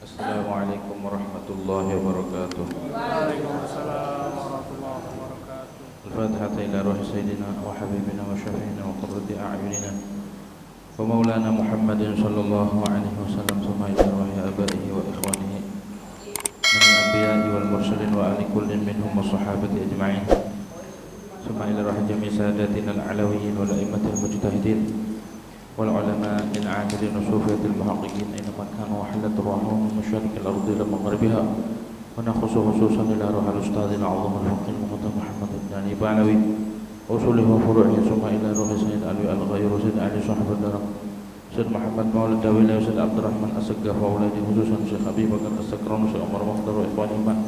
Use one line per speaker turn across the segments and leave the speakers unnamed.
Assalamualaikum warahmatullahi wabarakatuh.
Waalaikumsalam warahmatullahi wabarakatuh.
Al-Fatihah ila ruhi sayyidina wa habibina wa syafi'ina wa qurrati a'yunina wa maulana Muhammadin sallallahu alaihi wasallam, thumma ila ruhi abaihi wa ikhwanihi min al-anbiya'i wal mursalin wa ali kullin minhum wa sahabati ajma'in, thumma ila ruhi jami' sadatina al-alawiyyin wal a'immatil mujtahidin wal ulama min a'adil nusufiyatil muhaqqiqin aina makanu wa halat ruhum min masyarik al-ardi ila maghribiha wa nakhusu khususan ila ruhal ustadzil azam al-faqih muqaddam Muhammad ibn Ali Ba'lawi usulihi wa furu'ihi summa ila ruhi sayyid Ali al-ghayru sayyid Ali sahibul daram sayyid Muhammad maulid dawila sayyid Abdurrahman as-Saggaf wa uladi khususan Syekh Abi Bakar as-Sakran Syekh Umar Mukhtar wa ikhwan iman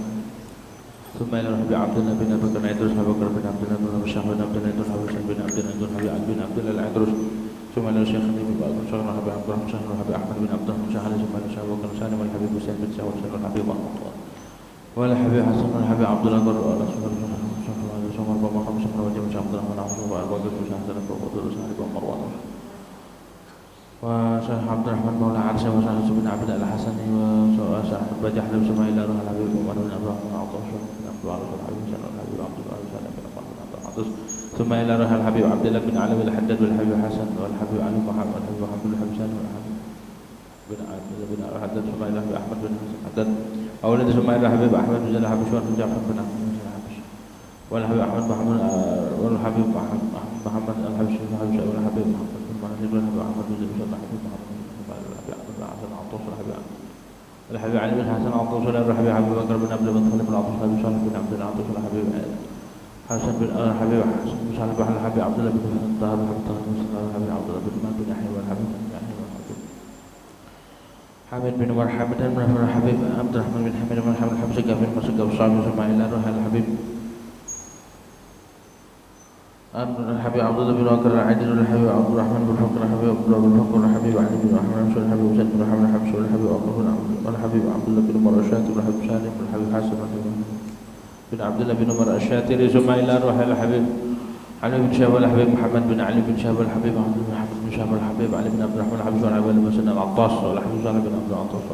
summa ila ruhi Abdullah bin Abi Bakar Idrus Abi Bakar bin Abdullah bin Abi Syah bin Abdullah bin Abi Syah bin Abdullah bin Abdullah al-Idrus ثم إلى الشيخ النبي بعد شيخ الحبيب عبد الرحمن شيخ الحبيب أحمد بن عبد الرحمن شيخ علي ثم إلى الشيخ بكر سالم والحبيب حسين بن سعود شيخ الحبيب محمد والحبيب حسن والحبيب عبد الله بن رسول الله شيخ الله ثم ربما خمس من وجه شيخ عبد الرحمن عبد الله وأربعة شيخ حسن وفضل صاحب مروان وشيخ عبد الرحمن مولى عرشه وشيخ بن عبد الله الحسن وشيخ أحمد بجح ثم إلى روح الحبيب عمر بن عبد الرحمن عبد الله بن عبد الله الحبيب شيخ الحبيب عبد الله سالم بن عبد الله ثم إلى روح الحبيب عبد الله بن علي الحداد والحبيب حسن والحبيب علي محمد والحبيب محمد الحبيب سالم والحبيب بن عبد بن الحداد ثم إلى الحبيب أحمد بن حسن الحداد أولاد ثم إلى الحبيب أحمد بن زيد الحبيب بن جعفر بن أحمد بن الحبيب والحبيب أحمد محمد والحبيب محمد الحبيب والحبيب محمد بن مهدي والحبيب أحمد بن زيد الحبيب محمد الحبيب أحمد بن حسن عطوس الحبيب علي بن حسن عطوس والحبيب أبي بكر بن عبد المطلب بن عطوس الحبيب صالح بن عبد العطوس الحبيب حسن بن الحبيب حسن بن صالح بن الحبيب عبد الله بن طه بن عبد الله بن الحبيب عبد الله بن مالك بن يحيى والحبيب بن يحيى والحبيب حميد بن عمر حميد بن الحبيب عبد الرحمن بن حميد بن الحبيب الحبيب سقف بن مسقف صاحب اسماعيل روح الحبيب الحبيب عبد الله بن بكر العدل الحبيب عبد الرحمن بن فقر الحبيب عبد الله بن فقر الحبيب علي بن محمد بن الحبيب حسين بن محمد الحبيب الحبيب الحبيب عبد الله بن عمر الشاكر الحبيب سالم الحبيب حسن بن عبد الله بن عمر الشاتري ثم إلى روح الحبيب علي بن شهاب الحبيب محمد بن علي بن شهاب الحبيب عبد الله محمد بن شهاب الحبيب علي بن عبد الرحمن الحبيب وعلي بن مسلم العطاس والحبيب صالح بن عبد العطاس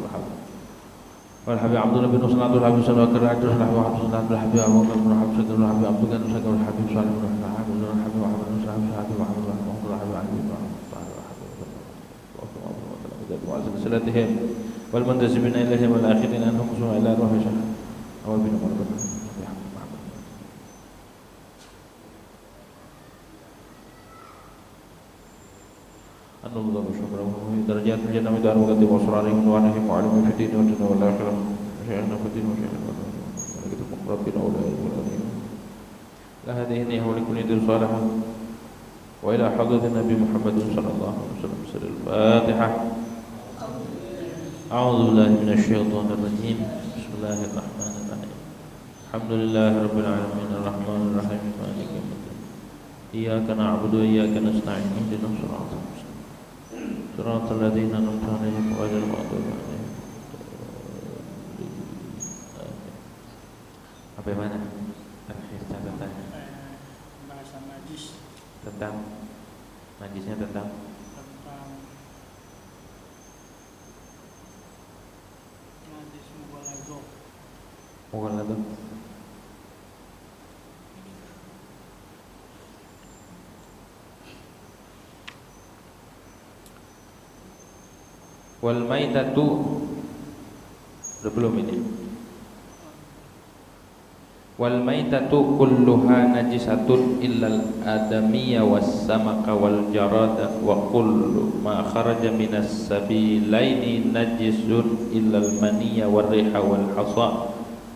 والحبيب عبد الله بن صلى الله عليه وسلم وكر عبد الحبيب عبد الله بن الحبيب أبو بكر بن الحبيب سكر الحبيب عبد الله بن سكر الحبيب صالح بن الحبيب الحبيب محمد بن صالح الحبيب محمد بن الحبيب علي بن وعلى صلاتهم والمنتسبين إليهم والآخرين أنهم سمعوا إلى روح شيخ أو بن عمر بن الله شكرا درجات الجنة ودار وقت وأسرارهم وعنهم وعلم في الدين والدنيا والآخرة وشيخنا في الدين وشيخنا ولكتكم ربنا ولا لا هذه النية ولكل دين صالحة وإلى حضرة النبي محمد صلى الله عليه وسلم سر الفاتحة. أعوذ بالله من الشيطان الرجيم. بسم الله الرحمن الرحيم. الحمد لله رب العالمين الرحمن الرحيم مالك يوم الدين إياك نعبد وإياك نستعين اهدنا الصراط صراط الذين أنعمت عليهم غير المغضوب عليهم. Apa mana? Catatannya
Bahasa najis
tentang najisnya tentang
najis mughaladzah.
mughaladzah. Wal maitatu udah belum ini. Wal maitatu kulluha najisatun illal adamiyya was samaka wal jarada wa kullu ma kharaja minas sabilaini najisun illal maniyya war riha wal hasa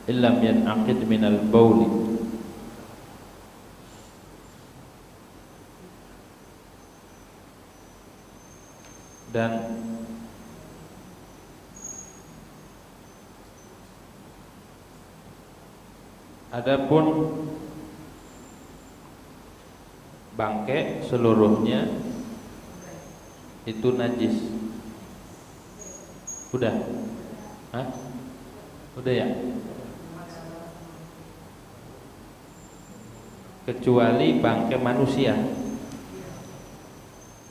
illam yanaqid minal bauli. Dan adapun bangkai seluruhnya itu najis. Udah? Hah? Udah ya? Kecuali bangkai manusia,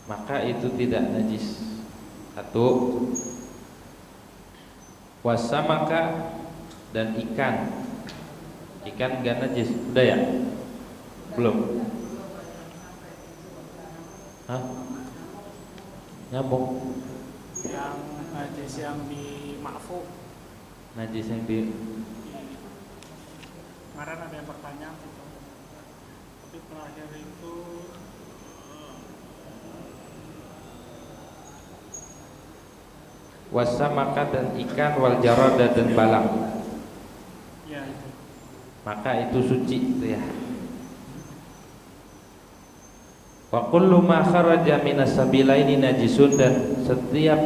maka itu tidak najis. Satu. Wasamaka dan ikan. Ikan gak najis. Udah ya? Belum. Hah? Nyambung.
Yang najis yang di Ma'fu.
Najis yang di
Kemarin ada yang bertanya gitu. Tapi terakhir itu
wasamaka dan ikan wal jarada dan balang.
ya itu.
Maka itu suci itu ya. Wa kullu ma kharaja minas sabilaini najisun, dan setiap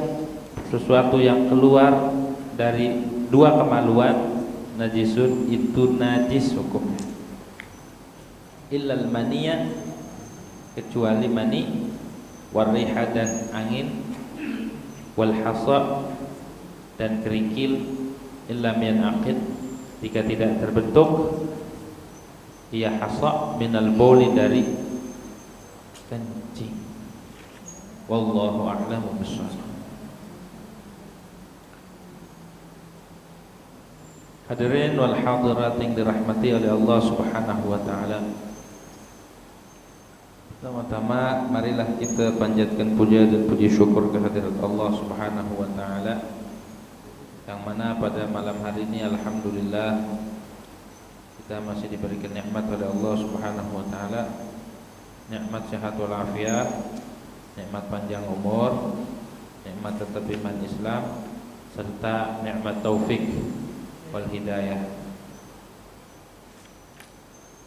sesuatu yang keluar dari dua kemaluan najisun itu najis hukumnya. Illal maniya, kecuali mani, wariha dan angin, wal hasa dan kerikil, illam yanaqid, jika tidak terbentuk ia hasa minal bauli, dari kencing. Wallahu a'lamu bishawab. Hadirin wal hadirat yang dirahmati oleh Allah Subhanahu wa taala. Pertama-tama marilah kita panjatkan puja dan puji syukur kehadirat Allah Subhanahu wa taala, yang mana pada malam hari ini alhamdulillah kita masih diberikan nikmat oleh Allah Subhanahu wa taala, nikmat sehat wal afiat, nikmat panjang umur, nikmat tetap iman Islam, serta nikmat taufik wal hidayah.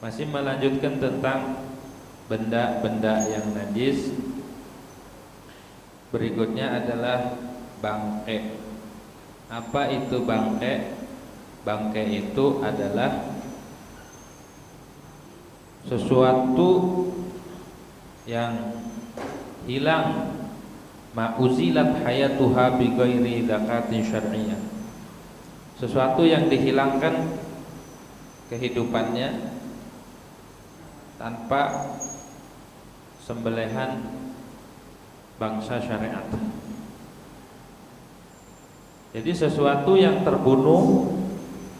Masih melanjutkan tentang benda-benda yang najis. Berikutnya adalah bangke. Apa itu bangke? Bangke itu adalah sesuatu yang hilang, ma'uzilat hayatuha bi ghairi zakatin syar'iyyah, sesuatu yang dihilangkan kehidupannya tanpa sembelihan bangsa syariat. Jadi sesuatu yang terbunuh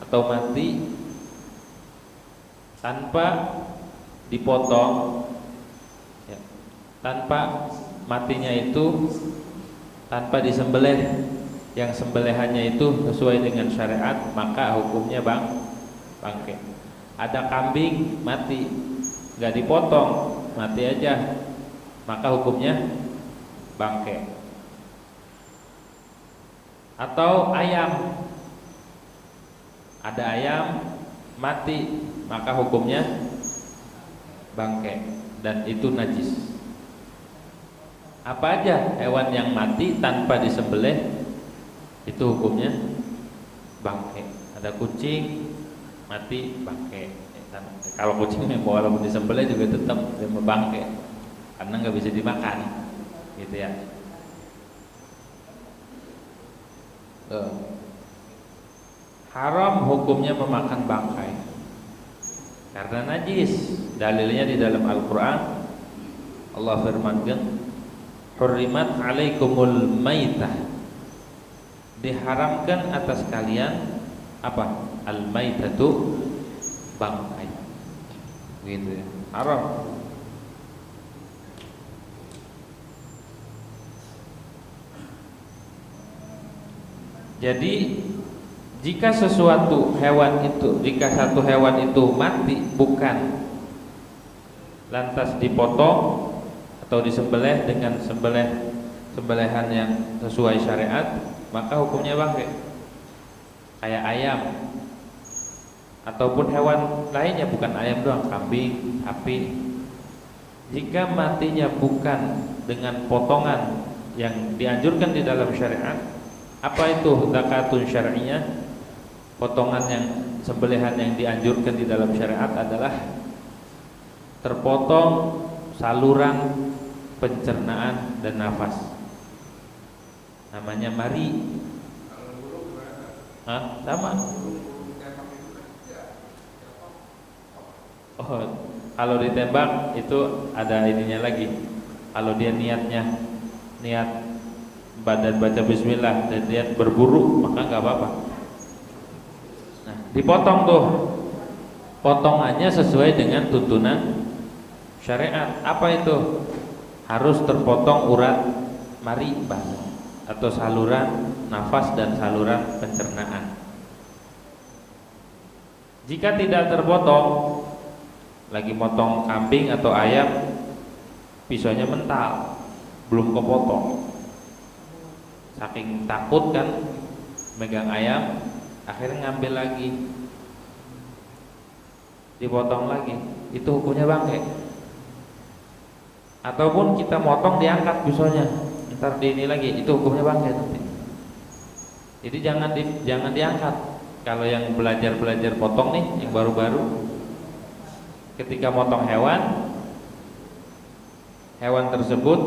atau mati tanpa dipotong, ya, tanpa matinya itu tanpa disembelih, yang sembelihannya itu sesuai dengan syariat, maka hukumnya bangke. Ada kambing mati nggak dipotong, mati aja, maka hukumnya bangke. Atau ayam, ada ayam mati, maka hukumnya bangke dan itu najis. Apa aja hewan yang mati tanpa disembelih itu hukumnya bangke. Ada kucing mati, bangke. Kalau kucing walaupun disembelih juga tetap bangke karena nggak bisa dimakan, gitu ya. Haram hukumnya memakan bangkai karena najis. Dalilnya di dalam Al-Quran, Allah firmankan, hurrimat alaikumul maitah, diharamkan atas kalian apa? Al-maitatu, bangkai, gitu ya, haram. Jadi jika satu hewan itu mati bukan lantas dipotong atau disembelih dengan sembelihan yang sesuai syariat, maka hukumnya bangke. Kayak ayam ataupun hewan lainnya, bukan ayam doang, kambing, sapi. Jika matinya bukan dengan potongan yang dianjurkan di dalam syariat, apa itu zakatun syar'iyyah? Potongan yang sembelihan yang dianjurkan di dalam syariat adalah terpotong saluran pencernaan dan nafas, namanya mari. Sama. Oh, kalau ditembak itu ada ininya lagi. Kalau dia niat badan baca bismillah dan dia berburu, maka nggak apa-apa. Nah, dipotong tuh, potongannya sesuai dengan tuntunan syariat. Apa itu? Harus terpotong urat maribah atau saluran nafas dan saluran pencernaan. Jika tidak terpotong, lagi motong kambing atau ayam, pisaunya mental, belum kepotong. Saking takut kan megang ayam, akhirnya ngambil lagi, dipotong lagi, itu hukumnya bangkai. Ataupun kita motong diangkat pisaunya, ntar di ini lagi, itu hukumnya bangkai nanti. Jadi jangan diangkat. Kalau yang belajar potong nih, yang baru-baru, ketika motong hewan tersebut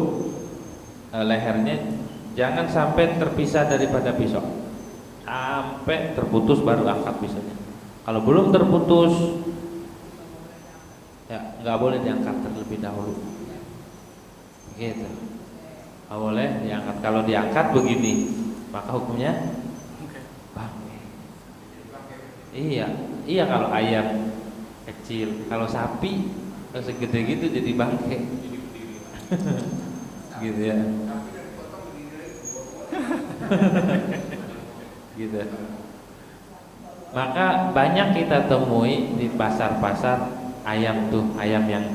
lehernya jangan sampai terpisah daripada pisau, sampai terputus baru angkat pisaunya. Kalau belum terputus, ya nggak boleh diangkat terlebih dahulu. Gitu, nggak boleh diangkat. Kalau diangkat begini, maka hukumnya bangkai. Iya kalau ayam kecil, kalau sapi segede gitu jadi bangkai. Gitu ya. Gitu. Maka banyak kita temui di pasar-pasar ayam tuh, ayam yang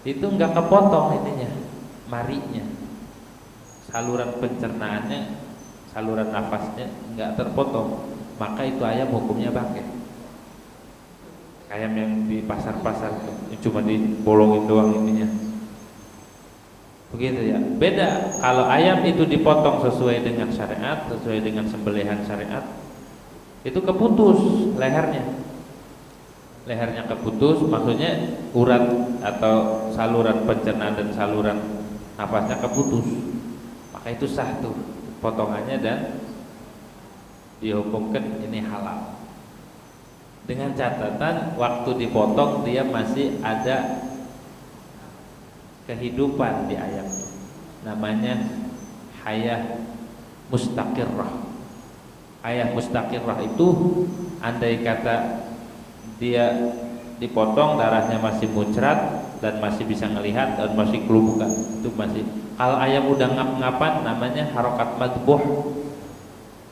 itu nggak kepotong ininya, marinya, saluran pencernaannya, saluran nafasnya nggak terpotong, maka itu ayam hukumnya bangkai. Ayam yang di pasar-pasar cuma dibolongin doang ininya, begitu ya. Beda kalau ayam itu dipotong sesuai dengan syariat, sesuai dengan sembelihan syariat, itu keputus lehernya keputus, maksudnya urat atau saluran pencernaan dan saluran nafasnya keputus, maka itu sah tuh potongannya dan dihukumkan ini halal. Dengan catatan waktu dipotong dia masih ada kehidupan di ayam, namanya hayah mustaqirrah. Hayah mustaqirrah itu andai kata dia dipotong darahnya masih muncrat dan masih bisa ngelihat dan masih kelubukan, itu masih. Kalau ayam udah ngap-ngapan namanya harokat madbuh,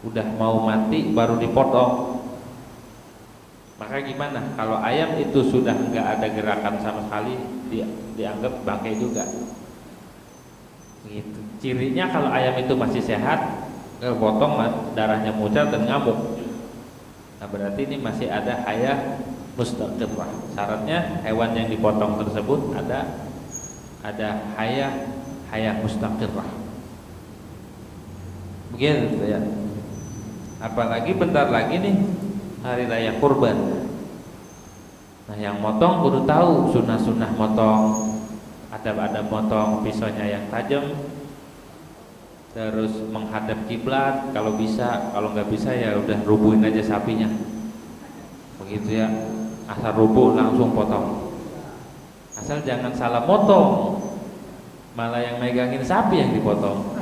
udah mau mati baru dipotong. Maka gimana kalau ayam itu sudah nggak ada gerakan sama sekali, dianggap bangkai juga. Gitu. Cirinya kalau ayam itu masih sehat, potong darahnya muncrat dan ngamuk, nah berarti ini masih ada hayah mustaqirrah. Syaratnya hewan yang dipotong tersebut ada hayah mustaqirrah. Begitu ya. Apalagi bentar lagi nih hari raya kurban. Nah yang motong kudu tahu sunnah-sunnah motong, adab-adab motong, pisaunya yang tajam, terus menghadap kiblat kalau bisa, kalau nggak bisa ya udah rubuhin aja sapinya, begitu ya. Asal rubuh langsung potong, asal jangan salah motong, malah yang megangin sapi yang dipotong.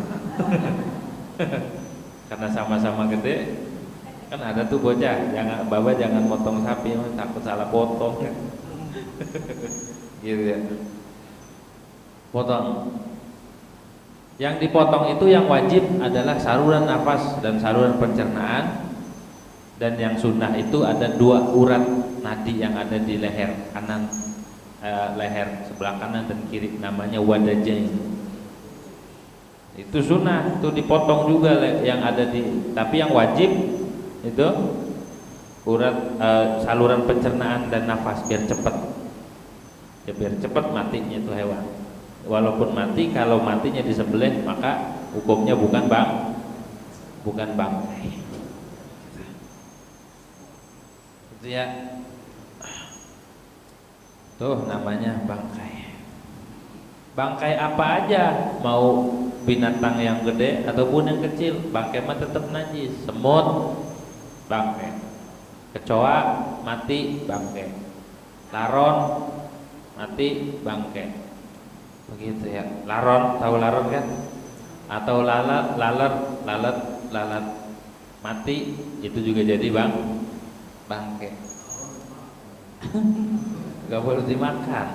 Karena sama-sama gede kan, ada tuh bocah, jangan motong sapi, takut salah potong. Gitu ya. Potong. Yang dipotong itu yang wajib adalah saluran nafas dan saluran pencernaan, dan yang sunnah itu ada 2 urat nadi yang ada di leher kanan, leher sebelah kanan dan kiri, namanya wadajain. Itu sunnah, itu dipotong juga yang ada di, tapi yang wajib itu urat saluran pencernaan dan nafas biar cepat. Ya biar cepat matinya itu hewan. Walaupun mati, kalau matinya disembelih maka hukumnya bukan bangkai. Itu ya. Tuh namanya bangkai. Bangkai apa aja, mau binatang yang gede ataupun yang kecil, bangkai mah tetap najis. Semut bangkai, kecoa mati bangkai, laron mati bangkai, begitu ya. Laron, tahu laron kan? atau lalat mati itu juga jadi bangke. Gak boleh dimakan.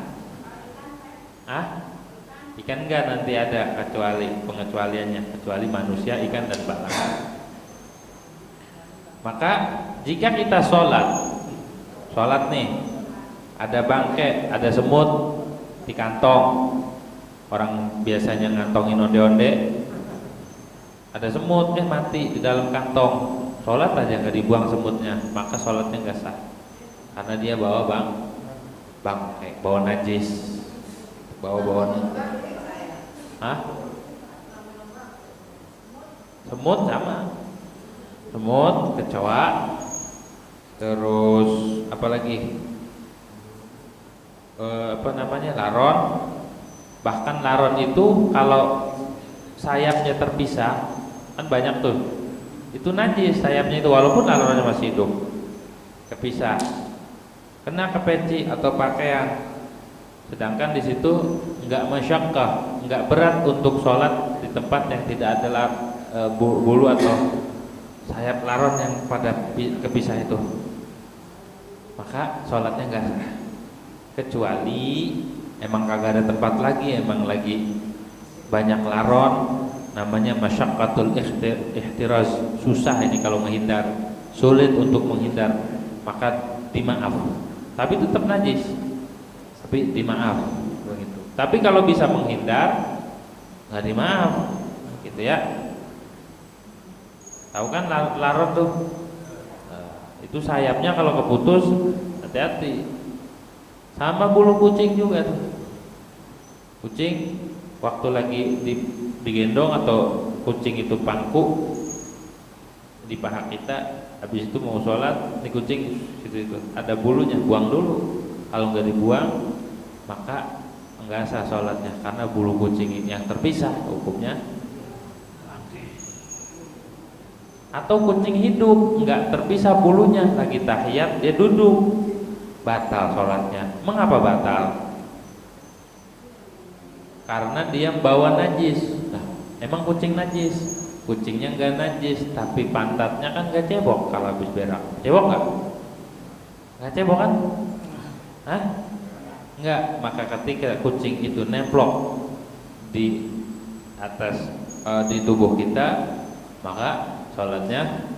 Ikan enggak, nanti ada pengecualiannya, kecuali manusia, ikan dan balaang. Maka jika kita sholat nih, ada bangke, ada semut di kantong, orang biasanya ngantongin onde-onde, ada semut mati di dalam kantong, sholat aja nggak dibuang semutnya, maka sholatnya nggak sah, karena dia bawa bangke, bawa najis, bawa semut sama, semut, kecoa, terus apalagi laron. Bahkan laron itu kalau sayapnya terpisah, kan banyak tuh, itu najis sayapnya itu, walaupun laronnya masih hidup, kepisah, kena ke peci atau pakaian. Sedangkan di situ enggak masyaqqah, enggak berat untuk sholat di tempat yang tidak ada bulu atau sayap laron yang pada kepisah itu, maka sholatnya enggak sah. Kecuali emang kagak ada tempat lagi, emang lagi banyak laron, namanya masyaqqatul ihtiraz, susah ini kalau menghindar, sulit untuk menghindar, maka dimaaf. Tapi tetap najis, tapi dimaaf begitu. Tapi kalau bisa menghindar, nggak dimaaf, gitu ya. Tahu kan laron tuh, itu sayapnya kalau keputus, hati-hati. Sama bulu kucing juga tuh. Kucing waktu lagi digendong atau kucing itu pangku di paha kita, habis itu mau sholat, ini kucing itu ada bulunya, buang dulu. Kalau nggak dibuang, maka nggak sah sholatnya, karena bulu kucing ini yang terpisah hukumnya. Atau kucing hidup nggak terpisah bulunya, lagi tahiyat dia duduk, batal sholatnya. Mengapa batal? Karena dia bawa najis. Nah, emang kucing najis? Kucingnya nggak najis, tapi pantatnya kan nggak cebok kalau habis berak. Cebok nggak? Nggak cebok kan? Nggak. Maka ketika kucing itu nemplok di atas di tubuh kita, maka sholatnya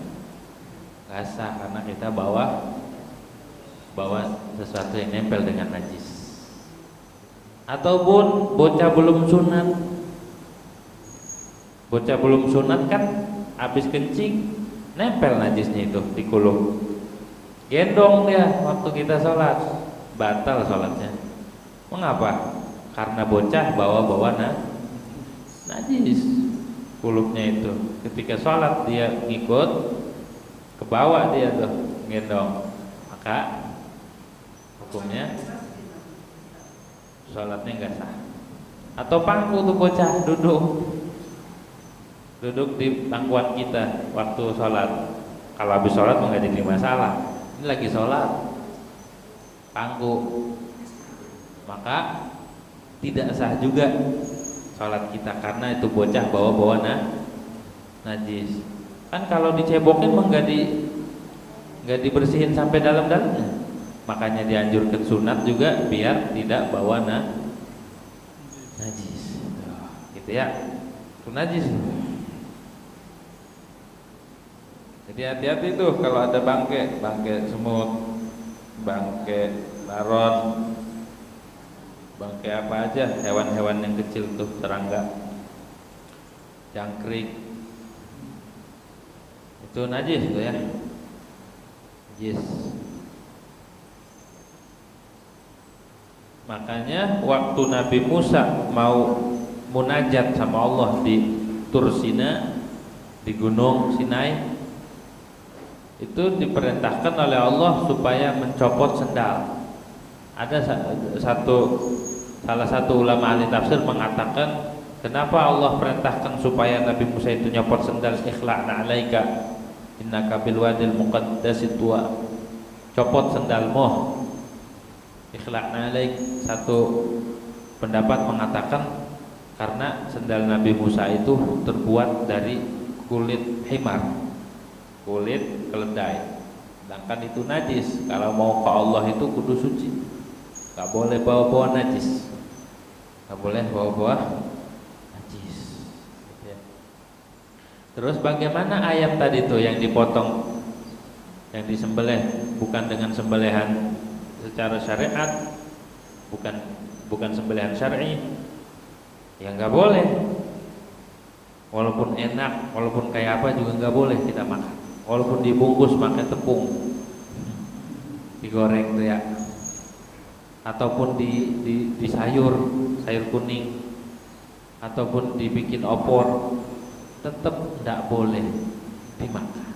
nggak sah, karena kita bawa sesuatu yang nempel dengan najis. Ataupun bocah belum sunat kan habis kencing nempel najisnya itu di kuluh, gendong dia waktu kita sholat, batal sholatnya. Mengapa? Karena bocah bawa najis kulupnya itu, ketika sholat dia ngikut ke bawah, dia tuh gendong, maka hukumnya sholatnya nggak sah. Atau pangku tuh bocah duduk di pangkuan kita waktu sholat. Kalau habis sholat nggak jadi masalah, ini lagi sholat pangku, maka tidak sah juga sholat kita, karena itu bocah bawa najis. Kan kalau dicebokin nggak dibersihin sampai dalam-dalamnya, makanya dianjurkan sunat juga biar tidak bawa najis, gitu ya. Itu najis. Jadi hati-hati tuh kalau ada bangke semut, bangke laron, bangke apa aja, hewan-hewan yang kecil tuh, serangga, jangkrik, itu najis tuh ya, najis. Makanya waktu Nabi Musa mau munajat sama Allah di Tur Sina, di Gunung Sinai, itu diperintahkan oleh Allah supaya mencopot sendal. Ada salah satu ulama ahli tafsir mengatakan, kenapa Allah perintahkan supaya Nabi Musa itu nyopot sendal? Ikhla'na 'alaika innaka bil wadil muqaddasi tuwa. Copot sendalmu. Ikhla'na 'alaik. Satu pendapat mengatakan Karena sendal Nabi Musa itu terbuat dari kulit himar, kulit keledai. Sedangkan itu najis. Kalau mau ke Allah itu kudu suci. Gak boleh bawa-bawa najis. Gak boleh bawa-bawa najis. Terus bagaimana ayam tadi tuh yang dipotong, yang disembelih bukan dengan sembelihan secara syariat, bukan sembelihan syar'i, ya nggak boleh. Walaupun enak, walaupun kayak apa juga nggak boleh kita makan. Walaupun dibungkus pakai tepung, digoreng tuh ya, ataupun di sayur kuning, ataupun dibikin opor, tetap nggak boleh dimakan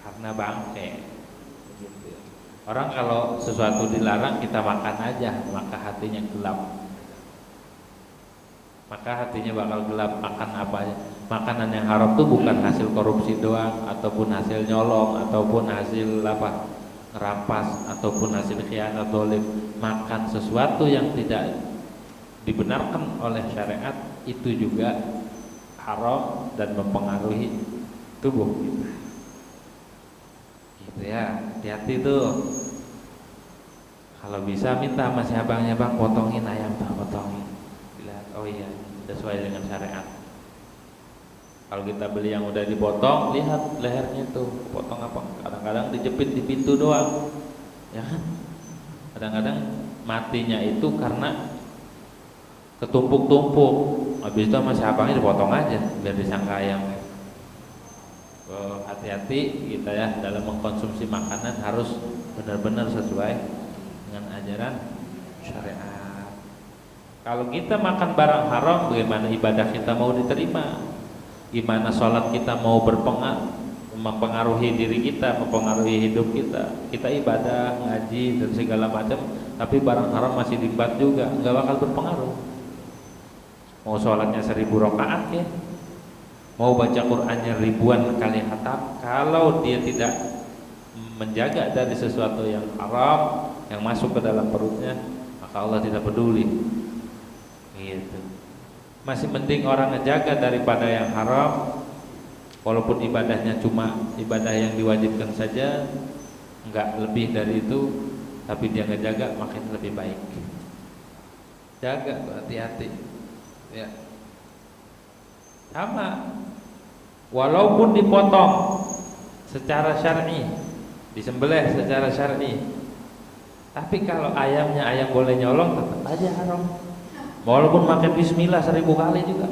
karena bangke. Orang kalau sesuatu dilarang kita makan aja, maka hatinya gelap. Maka hatinya bakal gelap. Makan apa aja. Makanan yang haram tuh bukan hasil korupsi doang, ataupun hasil nyolong, ataupun hasil apa, ngerampas, ataupun hasil khianat dolim. Makan sesuatu yang tidak dibenarkan oleh syariat itu juga haram dan mempengaruhi tubuh kita. Gitu ya, hati-hati tuh. Kalau bisa minta sama si abangnya, bang potongin ayam, bang potongin. Dilihat, oh iya sesuai dengan syariat. Kalau kita beli yang udah dipotong, lihat lehernya tuh potong apa. Kadang-kadang dijepit di pintu doang, ya kan? Kadang-kadang matinya itu karena ketumpuk-tumpuk. Habis itu sama si abangnya dipotong aja biar disangka ayam. Hati-hati kita ya dalam mengkonsumsi makanan, harus benar-benar sesuai dengan ajaran syariat. Kalau kita makan barang haram, bagaimana ibadah kita mau diterima? Gimana sholat kita mau mempengaruhi diri kita, mempengaruhi hidup kita? Kita ibadah, ngaji dan segala macam, tapi barang haram masih diembat juga, nggak bakal berpengaruh. Mau sholatnya 1000 rakaat ya, mau baca Qur'annya ribuan kali khatam, kalau dia tidak menjaga dari sesuatu yang haram yang masuk ke dalam perutnya, maka Allah tidak peduli. Gitu. Masih penting orang ngejaga daripada yang haram, walaupun ibadahnya cuma ibadah yang diwajibkan saja, enggak lebih dari itu, tapi dia ngejaga makin lebih baik. Jaga tuh, hati-hati. Ya. Sama. Walaupun dipotong secara syar'i, disembelih secara syar'i, tapi kalau ayamnya ayam boleh nyolong, tetap aja haram. Walaupun makan bismillah 1000 kali juga,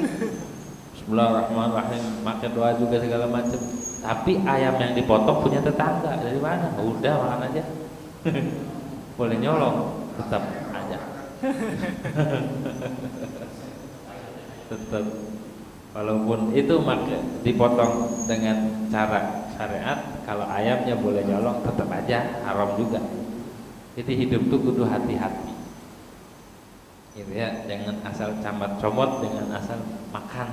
bismillahirrahmanirrahim, makan doa juga segala macam, tapi ayam yang dipotong punya tetangga, dari mana? Udah makan aja. Boleh nyolong, tetap aja. Tetap. Walaupun itu dipotong dengan cara syariat, kalau ayamnya boleh nyolong, tetap aja haram juga. Jadi hidup tuh kudu hati-hati. Gitu ya, jangan asal camat comot, dengan asal makan.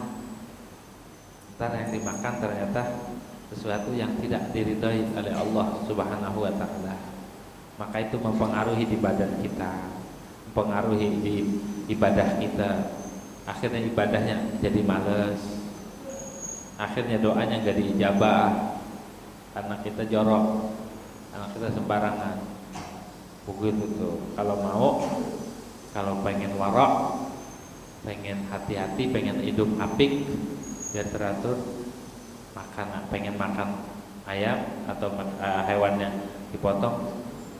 Ntar yang dimakan ternyata sesuatu yang tidak diridhoi oleh Allah Subhanahu wa taala. Maka itu mempengaruhi di badan kita, mempengaruhi di ibadah kita. Akhirnya ibadahnya jadi males, akhirnya doanya gak diijabah karena kita jorok, karena kita sembarangan. Begitu tuh. Kalau pengen warok, pengen hati-hati, pengen hidup apik, biar teratur, pengen makan ayam atau hewan yang dipotong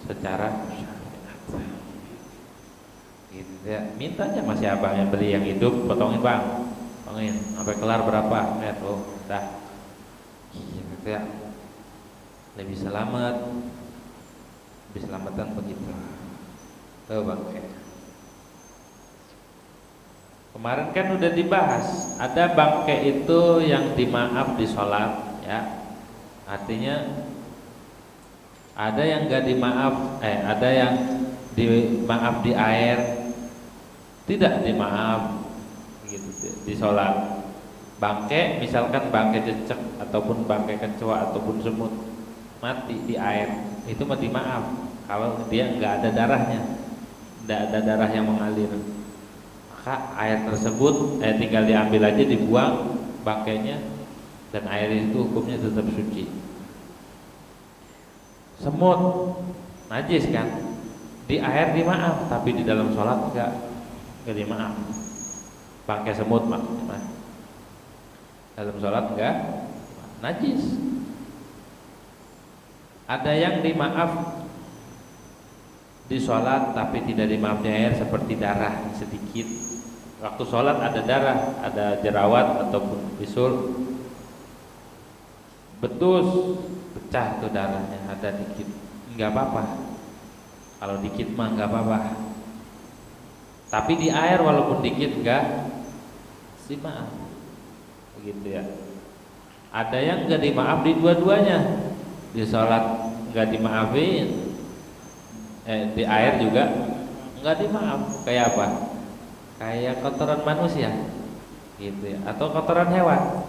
secara syariat. Gitu ya. Minta aja masih abang yang beli yang hidup, potongin bang, potongin sampai kelar berapa, lihat oh, dah. Gitu ya. Lebih selamatan begitu. Tuh bang. Kemarin kan udah dibahas, ada bangke itu yang dimaaf di sholat, ya. Artinya ada yang gak dimaaf, ada yang dimaaf di air, tidak dimaaf gitu di sholat. Bangke, misalkan bangke cecek ataupun bangke kecoa ataupun semut mati di air, itu mah dimaaf kalau dia nggak ada darahnya, nggak ada darah yang mengalir.
maka air tersebut tinggal diambil aja, dibuang bangkainya, dan air itu hukumnya tetap suci. Semut najis kan, di air dimaaf, tapi di dalam sholat enggak dimaaf. Bangkai semut maksudnya dalam sholat enggak najis. Ada yang dimaaf di sholat tapi tidak dimaaf di air, seperti darah sedikit. Waktu sholat ada darah, ada jerawat ataupun bisul, betus, pecah tuh darahnya, ada dikit, nggak apa-apa. Kalau dikit mah nggak apa-apa. Tapi di air walaupun dikit nggak dimaaf, begitu ya. Ada yang nggak dimaaf di dua-duanya, di sholat nggak dimaafin, di air juga nggak dimaaf. Kayak apa? Kayak kotoran manusia, gitu ya, atau kotoran hewan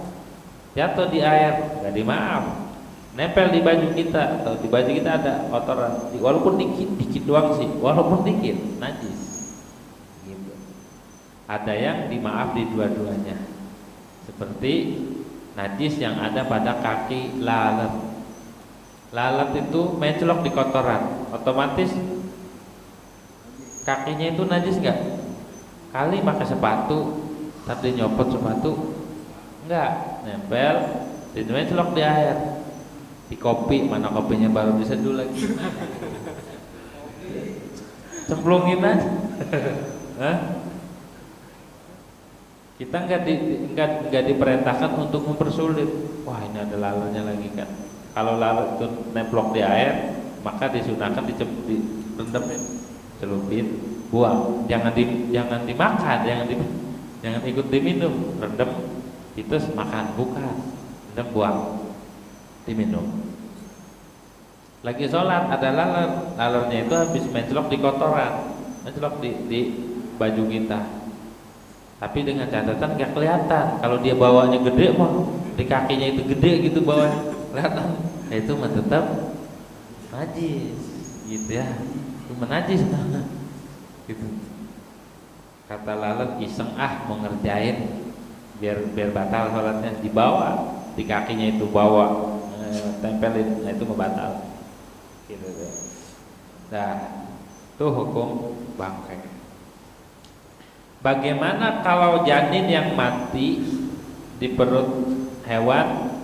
jatuh di air nggak dimaaf. Nempel di baju kita, atau di baju kita ada kotoran, walaupun dikit doang sih, walaupun dikit najis. Gitu. Ada yang dimaaf di dua-duanya, seperti najis yang ada pada kaki lalat. Lalat itu mencelok di kotoran, otomatis kakinya itu najis nggak? Kali pakai sepatu, tadi nyopot sepatu, enggak, nempel, mencelok di air. Di kopi, mana kopinya baru diseduh lagi, cemplungin aja. Hah? Kita nggak diperintahkan untuk mempersulit. Wah, ini ada lalatnya lagi kan. Kalau lalat itu nemplok di air, maka disunahkan direndamin, celupin, buang. Jangan dimakan, jangan ikut diminum. Rendam itu makan, bukan. Rendam, buang, diminum. Lagi sholat ada lalernya itu habis mencelok di kotoran, mencelok di baju kita. Tapi dengan catatan nggak kelihatan. Kalau dia bawanya gede mah, di kakinya itu gede gitu bawahnya, kelihatan. Nah, itu mah tetap najis, gitu ya. Itu menajis banget, gitu. Kata lalat, iseng mau ngerjain biar batal sholatnya, dibawa di kakinya itu, bawa tempelin, nah itu membatal, gitu. Nah, itu hukum bangkai. Bagaimana kalau janin yang mati di perut hewan?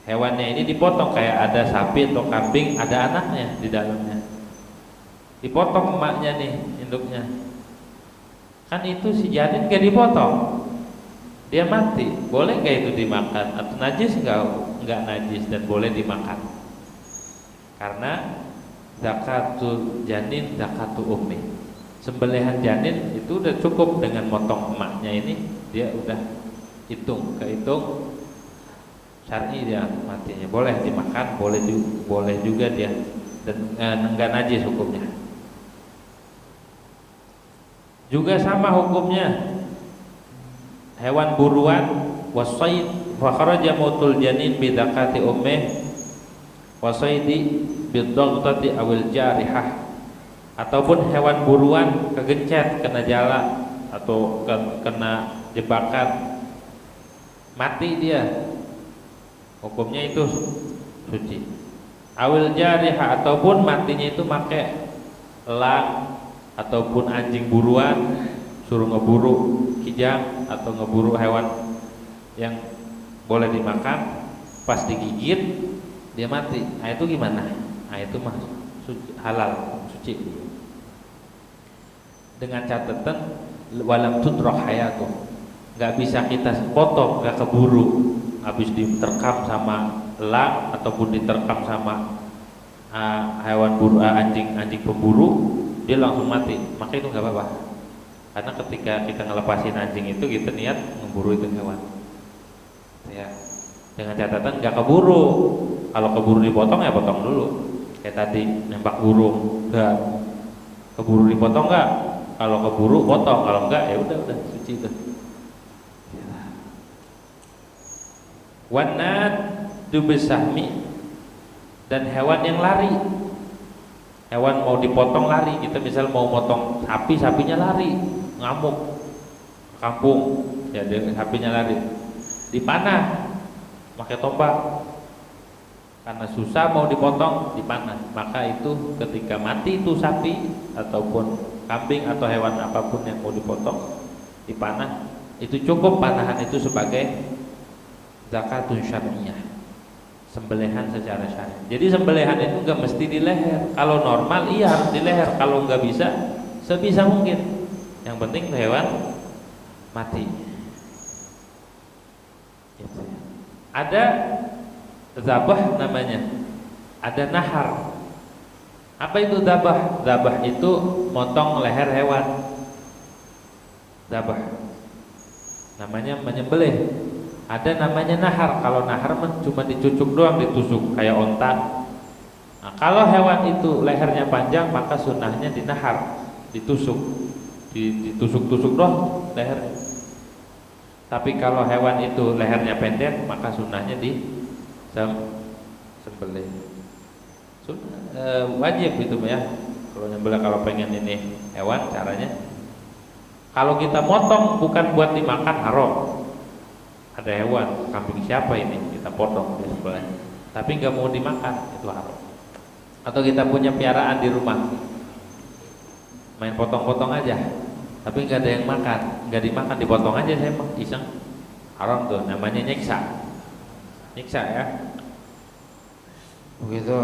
Hewannya ini dipotong, kayak ada sapi atau kambing, ada anaknya di dalamnya. Dipotong emaknya nih, induknya. Kan itu si janin gak dipotong, dia mati. Boleh gak itu dimakan? Atau najis enggak najis dan boleh dimakan. Karena zakatul janin zakatul ummi. Sembelihan janin itu udah cukup dengan motong emaknya ini, dia udah kehitung syar'i dia matinya. Boleh dimakan, boleh juga dia, dan enggak najis hukumnya. Juga sama hukumnya hewan buruan, wasaid fa kharaja mautul janin bi zakati ummih, wasaidi bi daghtati awil jarihah. Ataupun hewan buruan kegencet, kena jala atau kena jebakan, mati dia, hukumnya itu suci. Awil jarihah, ataupun matinya itu pakai elang ataupun anjing buruan, suruh ngeburu kijang atau ngeburu hewan yang boleh dimakan, pas digigit dia mati. Nah, itu gimana? Nah, itu mah halal, suci. Dengan catatan walam tudroh hayatuh, nggak bisa kita potong, nggak keburu, habis diterkam sama elang ataupun diterkam sama hewan buru, anjing pemburu, dia langsung mati, maka itu nggak apa-apa. Karena ketika kita ngelepasin anjing itu, kita niat memburu itu hewan, ya. Dengan catatan nggak keburu. Kalau keburu dipotong ya potong dulu, kayak tadi nembak burung, nggak keburu dipotong nggak. Kalau keburu potong, kalau enggak ya udah suci itu. Wanat dubesahmi, dan hewan yang lari. Hewan mau dipotong lari, kita misal mau potong sapi, sapinya lari, ngamuk. kampung, ya sapinya lari, dipanah pakai tombak karena susah mau dipotong, dipanah. Maka itu ketika mati itu sapi ataupun kambing atau hewan apapun yang mau dipotong, dipanah, itu cukup panahan itu sebagai zakatun syar'iyah, sembelihan secara syar'i. Jadi sembelihan itu nggak mesti di leher. Kalau normal iya harus di leher. Kalau nggak bisa, sebisa mungkin. Yang penting hewan mati. Gitu. Ada zabah namanya, ada nahar. Apa itu zabah? Zabah itu motong leher hewan. Zabah namanya menyembelih. Ada namanya nahar. Kalau nahar cuma dicucuk doang, ditusuk kayak onta. Nah, kalau hewan itu lehernya panjang, maka sunnahnya dinahar, ditusuk, ditusuk-tusuk doang lehernya. Tapi kalau hewan itu lehernya pendek, maka sunnahnya disembelih. Wajib itu ya. Kalau nyembelih, kalau pengen ini hewan, caranya kalau kita motong bukan buat dimakan, haram. Ada hewan, kambing siapa ini, kita potong di sebelah, tapi nggak mau dimakan, itu haram. Atau kita punya piaraan di rumah, main potong-potong aja, tapi nggak ada yang makan, nggak dimakan, dipotong aja, saya mah iseng, haram tuh, namanya nyiksa, nyiksa ya. Begitu.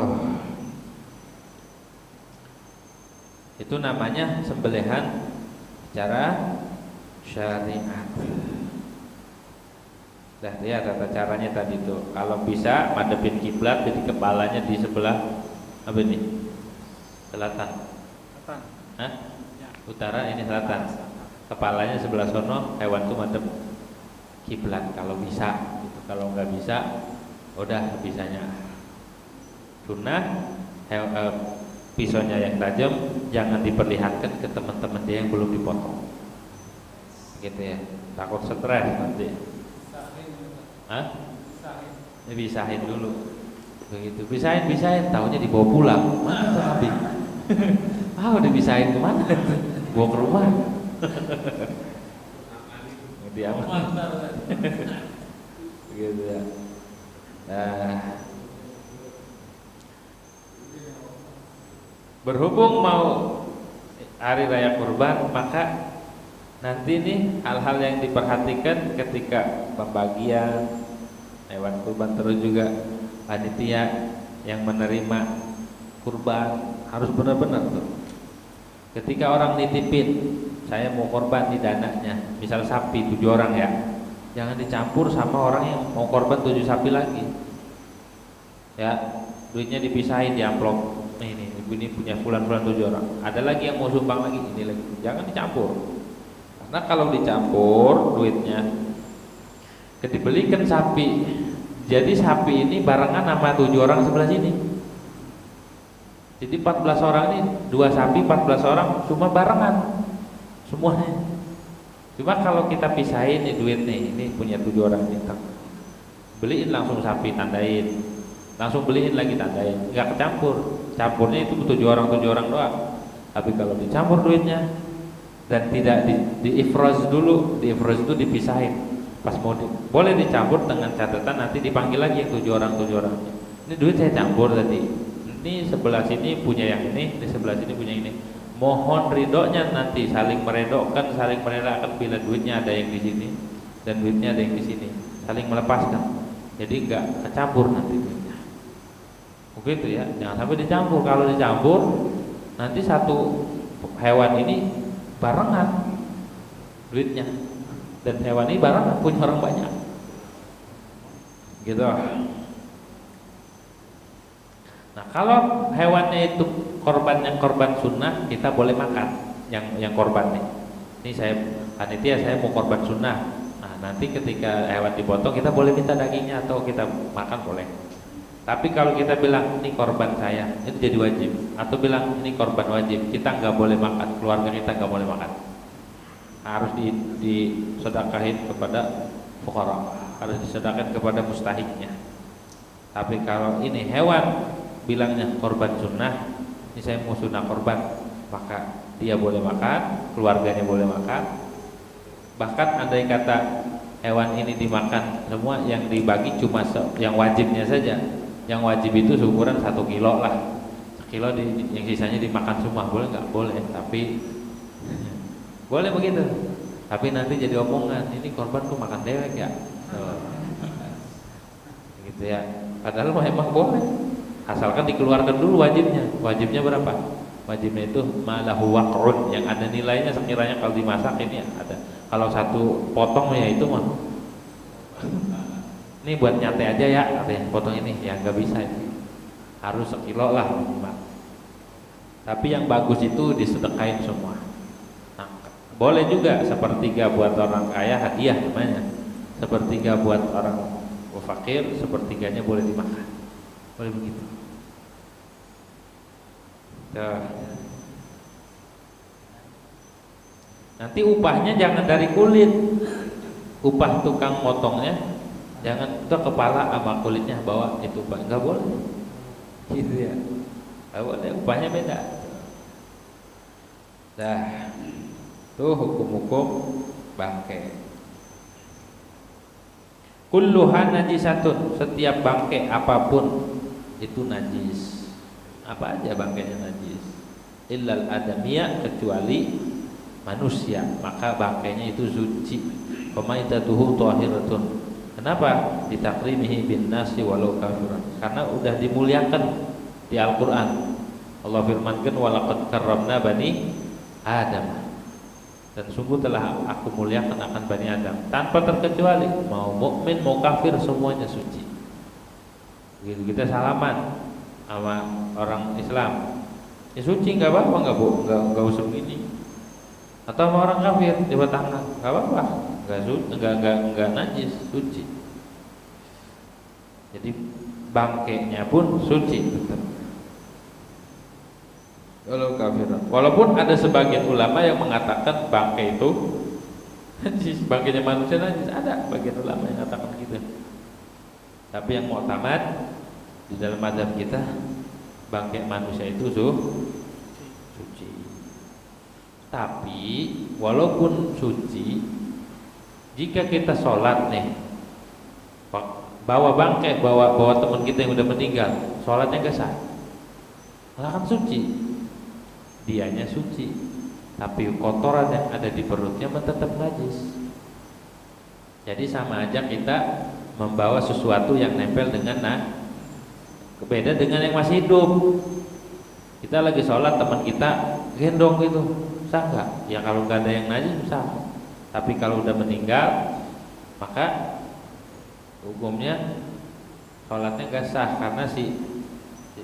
Itu namanya sembelihan secara syariat. Dah ya tata caranya tadi tuh. Kalau bisa madepin kiblat, jadi kepalanya di sebelah apa ini? Selatan.
Selatan.
Hah?
Ya.
Utara, ini selatan. Kepalanya sebelah sono, hewan tuh madep kiblat kalau bisa. Gitu. Kalau nggak bisa, udah bisanya. Sunnah pisaunya yang tajam jangan diperlihatkan ke teman-teman dia yang belum dipotong. Gitu ya. Takut stres nanti. Hah? Dipisahin dulu. Begitu. Pisahin, taunya dibawa pulang. Mana tuh kambing? Udah pisahin kemana? Bawa ke rumah. Diaman. Begitu ya. Berhubung mau hari raya kurban, maka nanti nih hal-hal yang diperhatikan ketika pembagian hewan kurban, terus juga panitia yang menerima kurban harus benar-benar tuh. Ketika orang nitipin, saya mau korban di dananya, misal sapi 7 orang ya, jangan dicampur sama orang yang mau korban 7 sapi lagi. Ya, duitnya dipisahin di amplop. Ini punya fulan-fulan 7 orang. Ada lagi yang mau sumbang lagi, ini lagi. Jangan dicampur. Karena kalau dicampur duitnya, dibelikan sapi, jadi sapi ini barengan sama 7 orang sebelah sini. Jadi 14 orang ini 2 sapi, 14 orang cuma barengan semuanya. Cuma kalau kita pisahin nih duit nih, ini punya 7 orang ini, beliin langsung sapi, tandain, langsung beliin lagi, tandain, nggak kecampur. Campurnya itu 7 orang doang. Tapi kalau dicampur duitnya dan tidak di ifraz dulu, di ifraz itu dipisahin. Pas mau boleh dicampur dengan catatan nanti dipanggil lagi yang 7 orang. Ini duit saya campur tadi. Ini sebelah sini punya yang ini, di sebelah sini punya ini. Mohon ridhonya nanti saling meredokkan, saling merelakan bila duitnya ada yang di sini dan duitnya ada yang di sini, saling melepaskan. Jadi enggak kecampur nanti duitnya. Begitu ya, jangan sampai dicampur. Kalau dicampur nanti satu hewan ini barengan duitnya, dan hewan ini barengan punya orang banyak. Gitu. Nah, kalau hewannya itu korban sunnah, kita boleh makan yang korban nih. Ini saya panitia, saya mau korban sunnah. Nah, nanti ketika hewan dipotong kita boleh minta dagingnya atau kita makan boleh. Tapi kalau kita bilang ini korban saya, itu jadi wajib. Atau bilang ini korban wajib, kita nggak boleh makan, keluarga kita nggak boleh makan. Harus disedekahin kepada fuqara, harus disedekahkan kepada mustahiknya. Tapi kalau ini hewan bilangnya korban sunnah, ini saya mau sunnah korban, maka dia boleh makan, keluarganya boleh makan, Bahkan andai kata hewan ini dimakan semua, yang dibagi cuma yang wajibnya saja. Yang wajib itu seukuran 1 kilo lah. 1 kilo yang sisanya dimakan semua, boleh nggak? Boleh, tapi boleh begitu. Tapi nanti jadi omongan, ini korban tuh makan dewek ya. Gitu ya. Padahal memang boleh. Asalkan dikeluarkan dulu wajibnya. Wajibnya berapa? Wajibnya itu malahu waq'un, yang ada nilainya sekiranya kalau dimasak ini ada. Kalau 1 potong ya itu mah ini buat nyate aja ya, katanya potong ini ya nggak bisa itu. Harus 1 kilo lah minimal. Tapi yang bagus itu disedekain semua. Nah, boleh juga 1/3 buat orang kaya, hadiah namanya. 1/3 buat orang fakir, 1/3-nya boleh dimakan. Boleh begitu. Nanti upahnya jangan dari kulit. Upah tukang motongnya jangan itu kepala sama kulitnya bawa itu upah, nggak boleh. Gitu ya. Nggak boleh, upahnya beda. Dah. Tuh hukum-hukum bangkai. Kulluha najisatun, setiap bangkai apapun itu najis. Apa aja bangkainya najis? Illal adamiyah, kecuali manusia, maka bangkainya itu suci. Pemaitatuhu tahiratun. Kenapa? Ditakrimihi bin nasi walau kafiran. Karena udah dimuliakan di Al-Qur'an. Allah firmankan walaqad karramna bani Adam. Dan sungguh telah aku muliakan akan Bani Adam tanpa terkecuali, mau mukmin mau kafir semuanya suci. Begitu kita salaman sama orang Islam, ya suci, nggak apa-apa, nggak usah begini. Atau sama orang kafir coba tangan, nggak apa-apa, nggak najis, suci. Jadi bangkainya pun suci tetap. Kalau kafir, walaupun ada sebagian ulama yang mengatakan bangkai itu najis, bangkainya manusia najis, ada bagian ulama yang mengatakan gitu. Tapi yang mu'tamad di dalam mazhab kita, bangkai manusia itu suci. Tapi walaupun suci, jika kita sholat nih, bawa bangkai, bawa teman kita yang udah meninggal, sholatnya nggak sah, malah kan suci. Dianya suci, tapi kotoran yang ada di perutnya tetap najis. Jadi sama aja kita membawa sesuatu yang nempel dengan beda dengan yang masih hidup. Kita lagi sholat, teman kita gendong gitu, sah nggak? Ya kalau nggak ada yang najis sah. Tapi kalau udah meninggal, maka hukumnya sholatnya nggak sah, karena si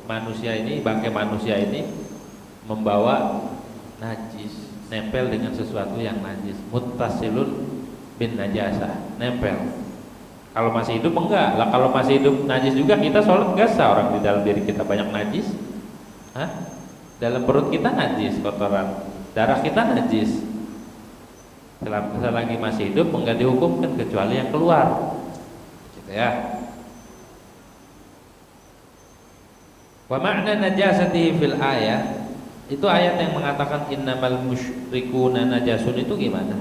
manusia ini, bangkai manusia ini membawa najis, nempel dengan sesuatu yang najis. Muttasilun bin najasah, nempel. Kalau masih hidup enggak lah, kalau masih hidup najis juga kita sholat enggak sah. Orang di dalam diri kita banyak najis. Dalam perut kita najis, kotoran darah kita najis. Selagi masih hidup enggak dihukumkan, kecuali yang keluar, gitu ya. Wa ma'na najasatihi fil ayah, itu ayat yang mengatakan innamal musyrikuna najasun itu gimana?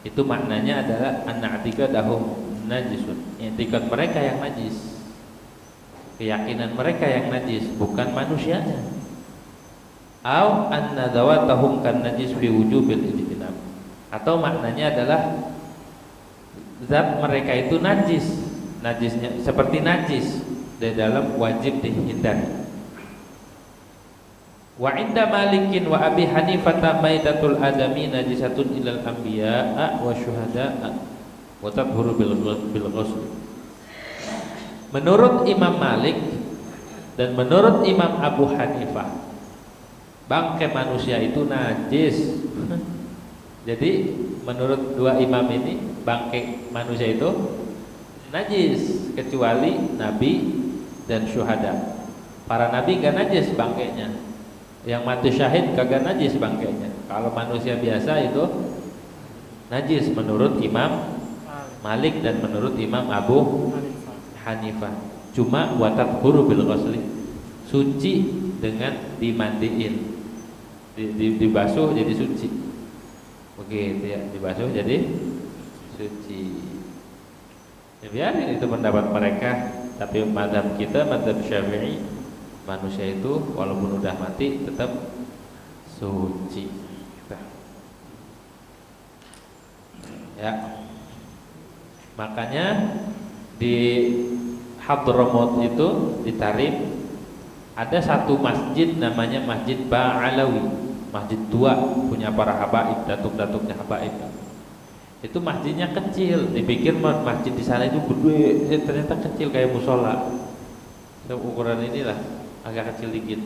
Itu maknanya adalah an-i'tiqadahum najisun, i'tiqad mereka yang najis, keyakinan mereka yang najis, bukan manusianya. Au anna dawatahum kan najis fi wujubil ijtinab, atau maknanya adalah zat mereka itu najis, najisnya seperti najis di dalam wajib dihindari. Wa inda Malikin wa Abi Hanifah maidatul adami najisatun ilal anbiya'a wa syuhada'a wa tathuru bil ghusl. Menurut Imam Malik dan menurut Imam Abu Hanifah, bangkai manusia itu najis. Jadi menurut dua imam ini, bangkai manusia itu najis kecuali nabi dan syuhada. Para nabi gak najis bangkainya. Yang mati syahid kagak najis bangkainya. Kalau manusia biasa itu najis menurut Imam Malik dan menurut Imam Abu Hanifah. Cuma watat huru bil ghusli, suci dengan dimandiin, dibasuh jadi suci. begitu ya, dibasuh jadi suci. Ya, biarin itu pendapat mereka, tapi mazhab kita, mazhab Syafi'i, manusia itu walaupun udah mati tetap suci. Ya, makanya di Hadramaut itu di Tarim ada satu masjid namanya Masjid Ba'alawi, masjid tua punya para habaib, datuk-datuknya habaib. Itu masjidnya kecil, dipikir masjid di sana itu gede, ternyata kecil kayak musola. Ukuran inilah, agak kecil dikit.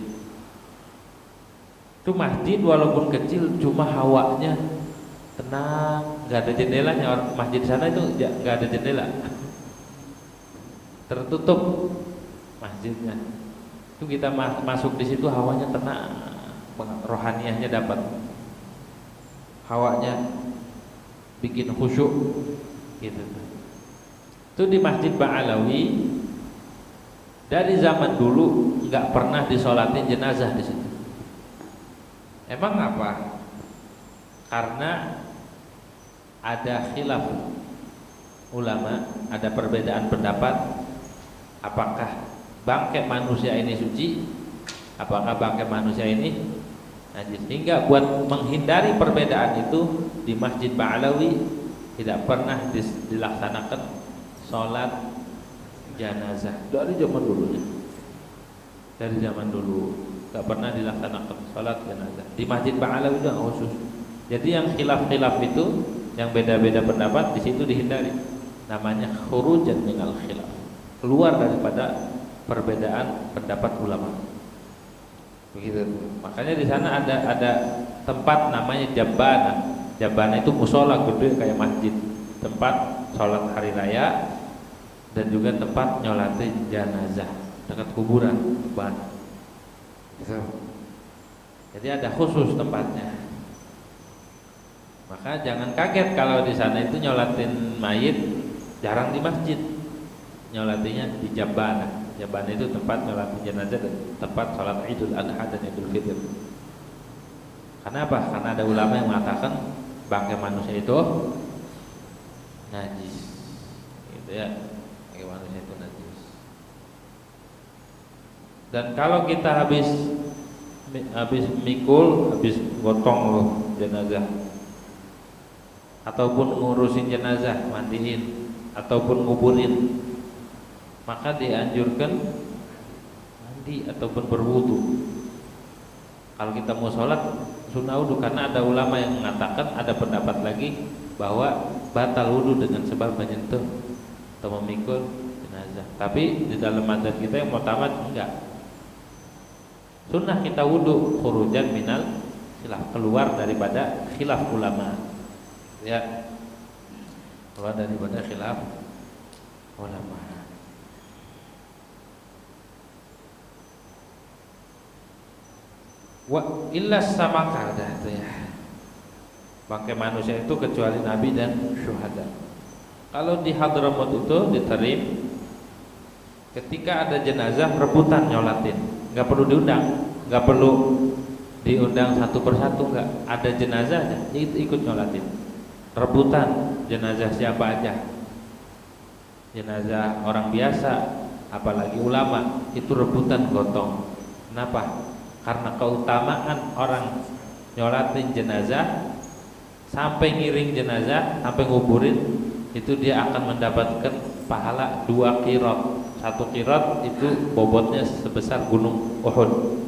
Itu masjid walaupun kecil, cuma hawanya tenang, nggak ada jendelanya. Masjid di sana itu nggak ada jendela, tertutup masjidnya. Itu kita masuk di situ hawanya tenang, rohaniahnya dapat, hawanya bikin khusyuk gitu. Itu di Masjid Ba'alawi dari zaman dulu nggak pernah disolatin jenazah di situ. Emang apa? Karena ada khilaf ulama, ada perbedaan pendapat apakah bangkai manusia ini suci, apakah bangkai manusia ini najis. Hingga buat menghindari perbedaan itu di Masjid Ba'alawi tidak pernah dilaksanakan sholat jenazah dari zaman dulunya. Dari zaman dulu tidak pernah dilaksanakan sholat jenazah di Masjid Ba'alawi itu khusus. Jadi yang khilaf-khilaf itu, yang beda-beda pendapat di situ dihindari. Namanya khurujan minal khilaf, keluar daripada perbedaan pendapat ulama. Begitu. Makanya di sana ada tempat namanya Jabana. Jabana itu musola gede kayak masjid, tempat sholat hari raya dan juga tempat nyolatin jenazah dekat kuburan. Gitu. Jadi ada khusus tempatnya. Maka jangan kaget kalau di sana itu nyolatin mayit jarang di masjid, nyolatinya di Jabana. Jabana itu tempat nyolatin jenazah dan tempat sholat Idul Adha dan Idul Fitr. Kenapa? Karena ada ulama yang mengatakan bangkai manusia itu najis, gitu ya, bangkai manusia itu najis. Dan kalau kita habis mikul, habis gotong loh jenazah, ataupun ngurusin jenazah, mandiin, ataupun nguburin, maka dianjurkan mandi ataupun berwudu. Kalau kita mau sholat sunnah wudu, karena ada ulama yang mengatakan, ada pendapat lagi bahwa batal wudu dengan sebab menyentuh atau memikul jenazah. Tapi di dalam mazhab kita yang mutamat enggak. Sunnah kita wudu khurujan minal khilaf, keluar daripada khilaf ulama. Ya, keluar daripada khilaf ulama. Wa illa sama kada itu ya. Bangkai manusia itu kecuali nabi dan syuhada. Kalau di Hadramaut itu di Tarim, ketika ada jenazah rebutan nyolatin, nggak perlu diundang, nggak perlu diundang satu persatu, nggak, ada jenazahnya ikut nyolatin. Rebutan jenazah siapa aja, jenazah orang biasa, apalagi ulama, itu rebutan gotong. Kenapa? Karena keutamaan orang nyolatin jenazah sampai ngiring jenazah, sampai nguburin, itu dia akan mendapatkan pahala 2 qirot. 1 qirot itu bobotnya sebesar gunung Uhud.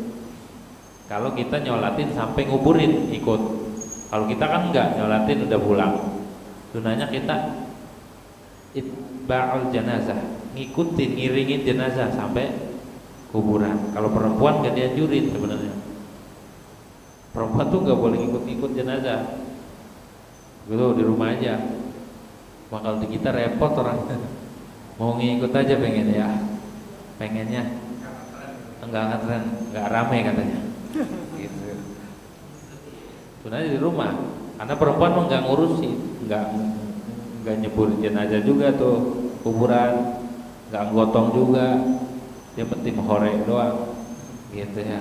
Kalau kita nyolatin sampai nguburin ikut. Kalau kita kan enggak, nyolatin udah pulang. Sunahnya kita itba'ul jenazah, ngikutin, ngiringin jenazah sampai kuburan. Kalau perempuan gak dianjurin sebenarnya. Perempuan tuh gak boleh ikut-ikut jenazah. Gitu di rumah aja. Maka kalau di kita repot orang. Mau ngikut aja pengen ya. Pengennya enggak ngetren, enggak rame katanya. Gitu. Sebenarnya di rumah. Karena perempuan mah enggak ngurusi, enggak nyebur jenazah juga tuh kuburan, enggak gotong juga. Dia penting hore doang, gitu ya.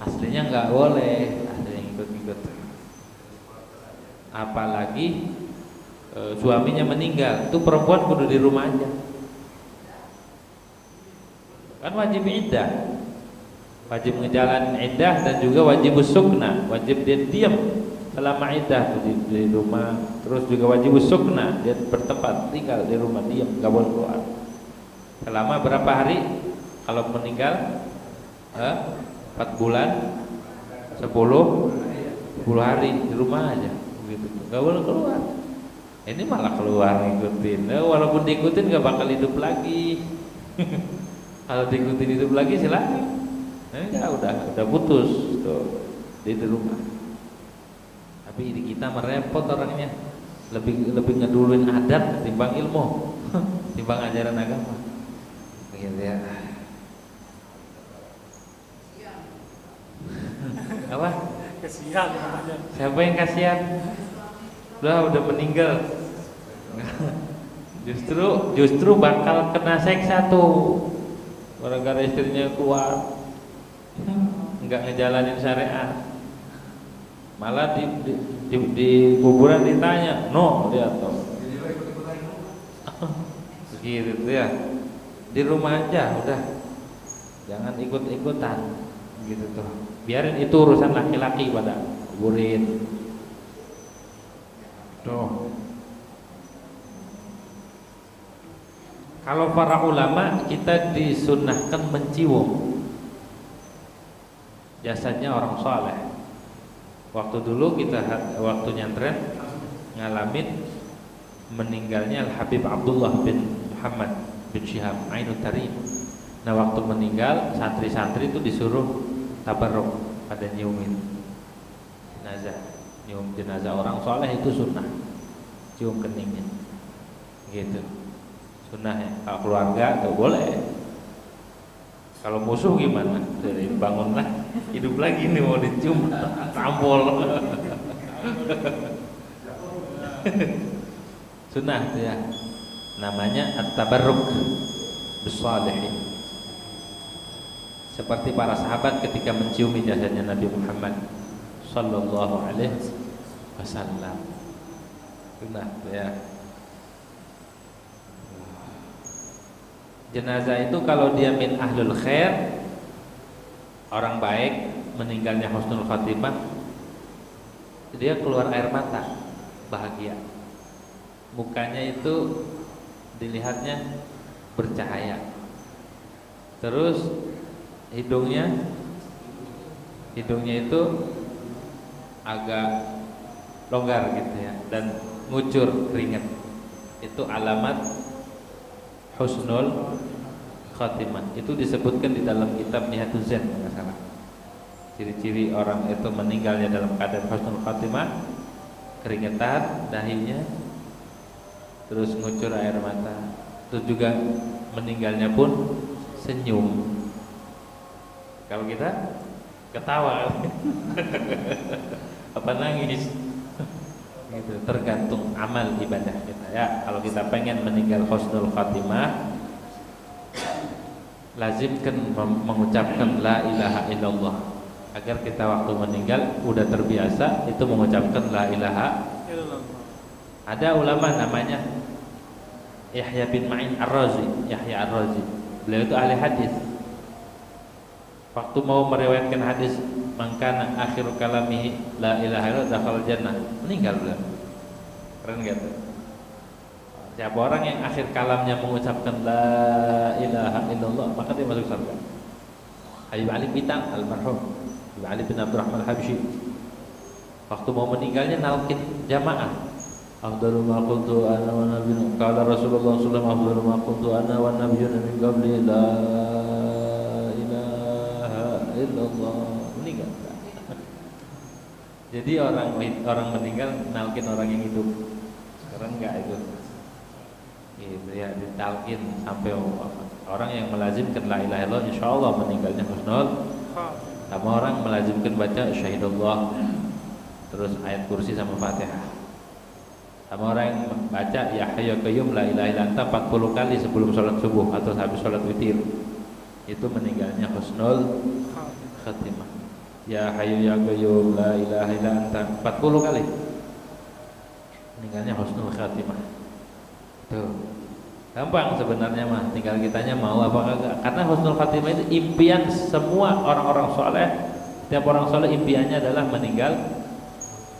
Aslinya nggak boleh, aslinya ikut-ikut. apalagi suaminya meninggal, itu perempuan kudu di rumah aja. Kan wajib iddah, wajib ngejalanin iddah, dan juga wajib sukna, wajib dia diam selama iddah tuh di rumah. Terus juga wajib sukna, dia bertempat tinggal di rumah, diam, nggak boleh keluar selama berapa hari? Kalau meninggal 4 bulan 10 hari di rumah aja gitu, nggak boleh keluar. Ini malah keluar ngikutin, walaupun diikutin nggak bakal hidup lagi. Kalau diikutin hidup lagi silakan. Enggak, udah putus tuh di rumah. Tapi di kita merepot orangnya, lebih ngeduluin adat timbang ilmu, timbang ajaran agama. Begitu ya. Apa?
Kesian namanya.
Siapa yang kasihan? Udah meninggal. Justru bakal kena seksa tuh. Gara-gara istrinya keluar, nggak ngejalanin syariat. Malah di kuburan ditanya, no dia tuh. Begitu ya. Di rumah aja udah. Jangan ikut-ikutan gitu tuh. Biarin itu urusan laki-laki pada kuburin. Tuh. Kalau para ulama, kita disunnahkan mencium jasadnya orang soleh. Waktu dulu waktu nyantren ngalamin meninggalnya Al Habib Abdullah bin Muhammad bin Syihab Ainut Tarim. Nah, waktu meninggal santri-santri itu disuruh tabarruk, pada nyiumin jenazah. Nyium jenazah orang soleh itu sunnah, cium keningnya gitu, sunnah ya. Kalau keluarga tuh boleh. Kalau musuh gimana? Jadi bangunlah, hidup lagi nih, mau dicium tampol. Sunnah tuh ya, namanya at-tabarruk bis-shalihin. Seperti para sahabat ketika menciumi jasadnya Nabi Muhammad sallallahu alaihi wasallam. Sunnah tuh ya. Jenazah itu kalau dia min ahlul khair, orang baik, meninggalnya husnul khatimah, dia keluar air mata, bahagia. Mukanya itu dilihatnya bercahaya. Terus hidungnya itu agak longgar gitu ya, dan ngucur keringat. Itu alamat husnul khatimah. Itu disebutkan di dalam kitab Nihatuz Zain, enggak salah. Ciri-ciri orang itu meninggalnya dalam keadaan husnul khatimah, keringetan dahinya, terus ngucur air mata, terus juga meninggalnya pun senyum. Kalau kita ketawa apa nangis gitu, tergantung amal ibadah kita ya. Kalau kita pengen meninggal husnul khatimah, lazimkan mengucapkan la ilaha illallah, agar kita waktu meninggal udah terbiasa itu mengucapkan la ilaha illallah. Ada ulama namanya Yahya bin Ma'in Ar-Razi, Yahya Ar-Razi. Beliau itu ahli hadis. Waktu mau meriwayatkan hadis mangkana akhiru kalamihi la ilaha illallah dakhala jannah, meninggal beliau. Keren gak tuh? Siapa orang yang akhir kalamnya mengucapkan la ilaha illallah, maka dia masuk surga. Habib Ali Bintang almarhum, Habib Ali bin Abdurrahman Al-Habsyi, waktu mau meninggalnya nalkin jamaah, afdalu ma qultu ana wa nabiyyun qala Rasulullah sallallahu alaihi wasallam afdalu ma qultu ana wa nabiyyun min qabli la illallah, meninggal. Jadi orang meninggal nalkin orang yang hidup. Sekarang enggak itu. Gitu ya, ditalkin sampai orang yang melazimkan la ilaha illallah insyaallah meninggalnya husnul. Sama orang melazimkan baca syahidullah terus ayat kursi sama Fatihah. Sama orang yang baca ya hayyu qayyum la ilaha illa anta 40 kali sebelum sholat subuh atau habis sholat witir, itu meninggalnya husnul khatimah. Ya hayyu ya qayyum la ilaha illa anta 40 kali. meninggalnya husnul khatimah. Tuh. Gampang sebenarnya mah, tinggal kitanya mau apa enggak. Karena husnul khatimah itu impian semua orang-orang soleh. Setiap orang soleh impiannya adalah meninggal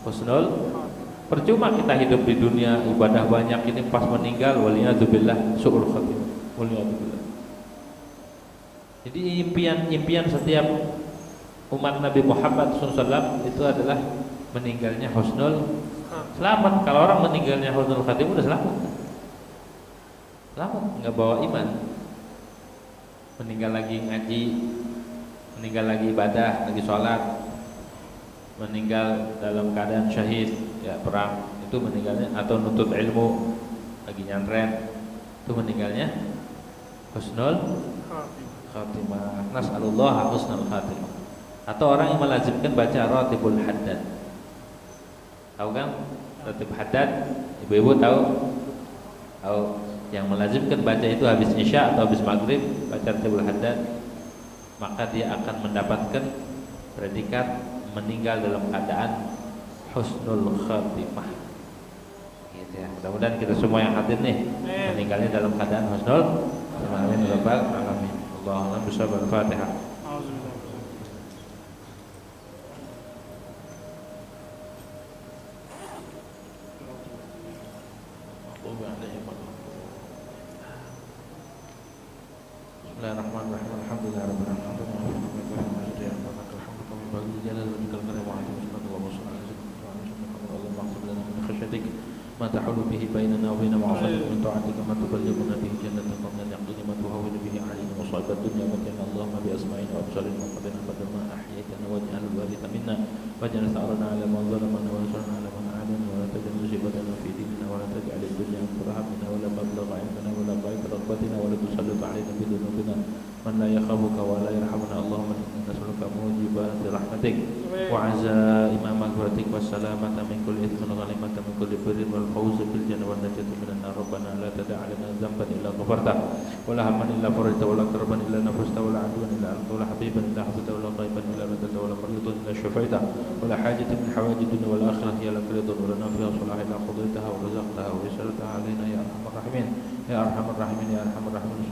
husnul. Percuma kita hidup di dunia ibadah banyak ini pas meninggal waliyadzubillah su'ul khatimah. Waliyadzubillah. Jadi impian setiap umat Nabi Muhammad SAW itu adalah meninggalnya husnul selamat. Kalau orang meninggalnya husnul khatimah udah selamat. Selamat, nggak bawa iman. Meninggal lagi ngaji, meninggal lagi ibadah, lagi sholat, meninggal dalam keadaan syahid, ya perang, itu meninggalnya, atau nuntut ilmu, lagi nyantren, itu meninggalnya husnul khatimah. Nas'alullah husnul khatimah. Atau orang yang melazimkan baca Ratibul Haddad. Tahu kan? Ratib Haddad, ibu-ibu tahu? Tahu. Yang melazimkan baca itu habis isya atau habis maghrib baca Ratibul Haddad, maka dia akan mendapatkan predikat meninggal dalam keadaan husnul khatimah. Gitu ya. Mudah-mudahan kita semua yang hadir nih meninggalnya dalam keadaan husnul khatimah. Amin ya rabbal alamin. Allahumma bismillahir Fatihah. Bismillahirrahmanirrahim. Alhamdulillahirabbil alamin. ما تحول به بيننا وبين معصيتك من طاعتك ما تبلغنا به جنتك ومن اليقين ما تهون به علينا مصائب الدنيا ومتعنا اللهم بأسماعنا وأبصارنا وقدرنا قدر ما أحييتنا واجعل الوارث منا واجعل ثأرنا على من ظلمنا وانصرنا على من عادنا ولا تجعل مصيبتنا في ديننا ولا تجعل الدنيا أكبر همنا ولا مبلغ علمنا ولا ضعيف رغبتنا ولا تسلط علينا بذنوبنا من لا يخافك ولا يرحمنا اللهم إنا نسألك موجبات رحمتك وعزائم مغفرتك والسلامة من كل إثم والغنيمة من كل بر والفوز بالجنة والنجاة من النار ربنا لا تدع لنا ذنبا إلا غفرته ولا هما إلا فرجته ولا كربا إلا نفسته ولا عدوا إلا أنت ولا حبيبا إلا حبيبته ولا غيبا إلا رددته ولا مريضا إلا شفيته ولا حاجة من حوائج الدنيا والآخرة هي لك رضا ولنا فيها صلاح إلا قضيتها ورزقتها ويسرتها علينا يا أرحم الراحمين يا أرحم الراحمين يا أرحم الراحمين.